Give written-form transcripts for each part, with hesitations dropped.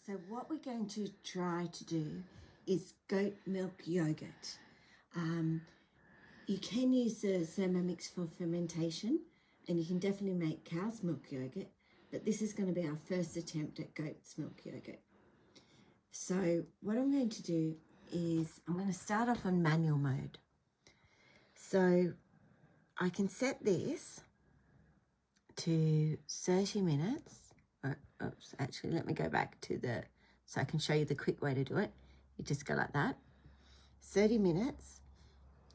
So what we're going to try to do is goat milk yogurt. You can use the Thermomix for fermentation, and you can definitely make cow's milk yogurt, but this is going to be our first attempt at goat's milk yogurt. So what I'm going to do is I'm going to start off on manual mode. So I can set this to 30 minutes. Oops, actually, let me go back to so I can show you the quick way to do it. You just go like that. 30 minutes.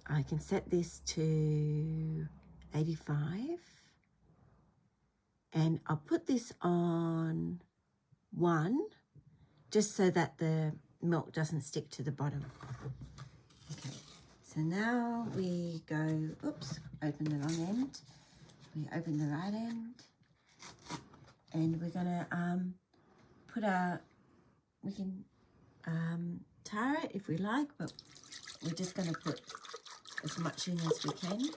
I can set this to 85. And I'll put this on 1, just so that the milk doesn't stick to the bottom. Okay, so now we go, oops, open the wrong end. We open the right end. And we're gonna we can tar it if we like, but we're just gonna put as much in as we can.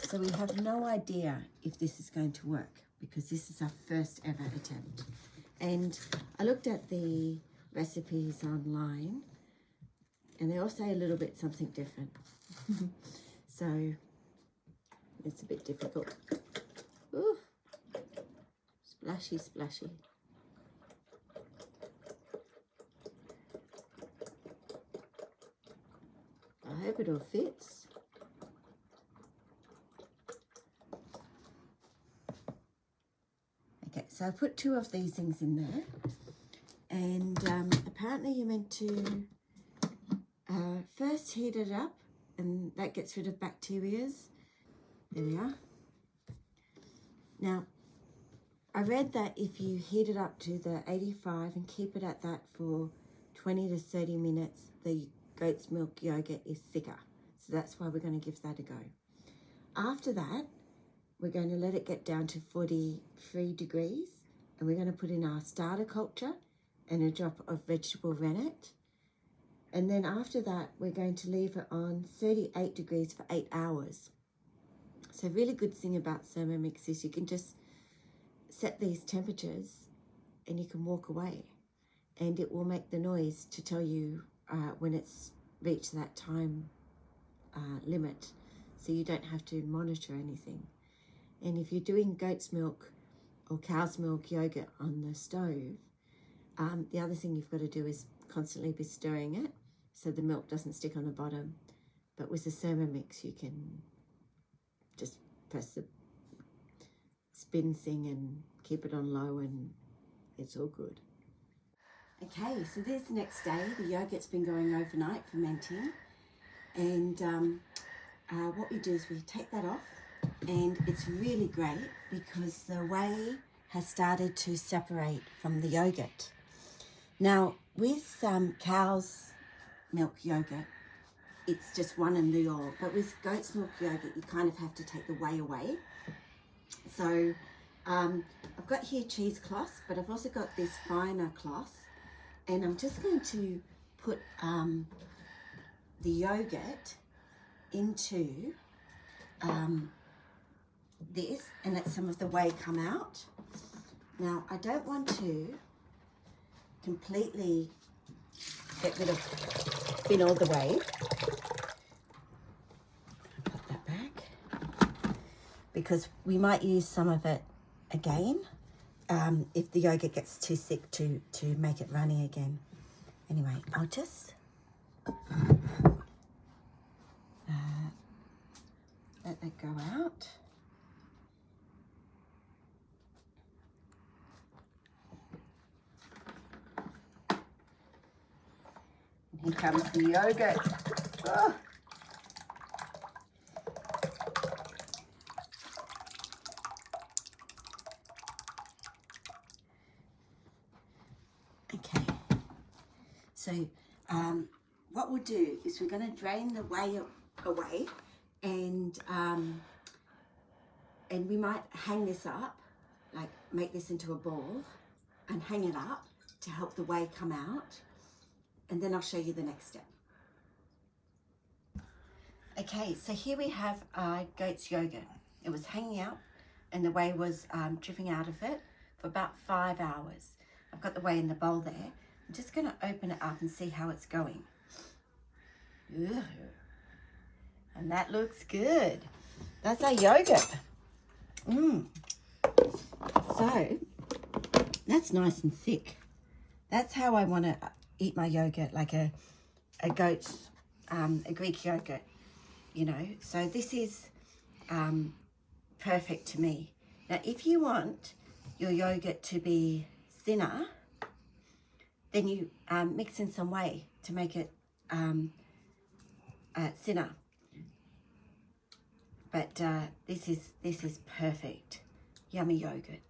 So we have no idea if this is going to work because this is our first ever attempt. And I looked at the recipes online and they all say a little bit something different. So it's a bit difficult. Ooh, splashy, splashy. I hope it all fits. Okay, so I put 2 of these things in there, and apparently you're meant to first heat it up, and that gets rid of bacterias. There we are. Now, I read that if you heat it up to the 85 and keep it at that for 20 to 30 minutes, the goat's milk yogurt is thicker. So that's why we're going to give that a go. After that, we're going to let it get down to 43 degrees, and we're going to put in our starter culture and a drop of vegetable rennet. And then after that, we're going to leave it on 38 degrees for 8 hours. So really good thing about Thermomix is you can just set these temperatures and you can walk away, and it will make the noise to tell you when it's reached that time limit, so you don't have to monitor anything. And if you're doing goat's milk or cow's milk yogurt on the stove, the other thing you've got to do is constantly be stirring it so the milk doesn't stick on the bottom. But with the Thermomix, you can just press the spin thing and keep it on low, and it's all good. Okay, so there's the next day. The yogurt's been going overnight fermenting, and what we do is we take that off, and it's really great because the whey has started to separate from the yogurt. Now, with cow's milk yogurt, it's just one and the all, but with goat's milk yogurt, you kind of have to take the whey away. So I've got here cheesecloths, but I've also got this finer cloth, and I'm just going to put the yogurt into this and let some of the whey come out. Now, I don't want to completely get rid of spin all the whey. Put that back, because we might use some of it again if the yogurt gets too thick to make it runny again. Anyway, I'll just let that go out. And here comes the yogurt. Oh. Okay, so what we'll do is we're going to drain the whey away, and we might hang this up, like make this into a ball and hang it up to help the whey come out, and then I'll show you the next step. Okay, so here we have our goat's yogurt. It was hanging out and the whey was dripping out of it for about 5 hours. I've got the whey in the bowl there. I'm just going to open it up and see how it's going. Ooh. And that looks good. That's our yogurt. So, that's nice and thick. That's how I want to eat my yogurt, like a goat's, a Greek yogurt, you know. So this is perfect to me. Now, if you want your yogurt to be thinner, then you mix in some whey to make it thinner. But this is perfect. Yummy yogurt.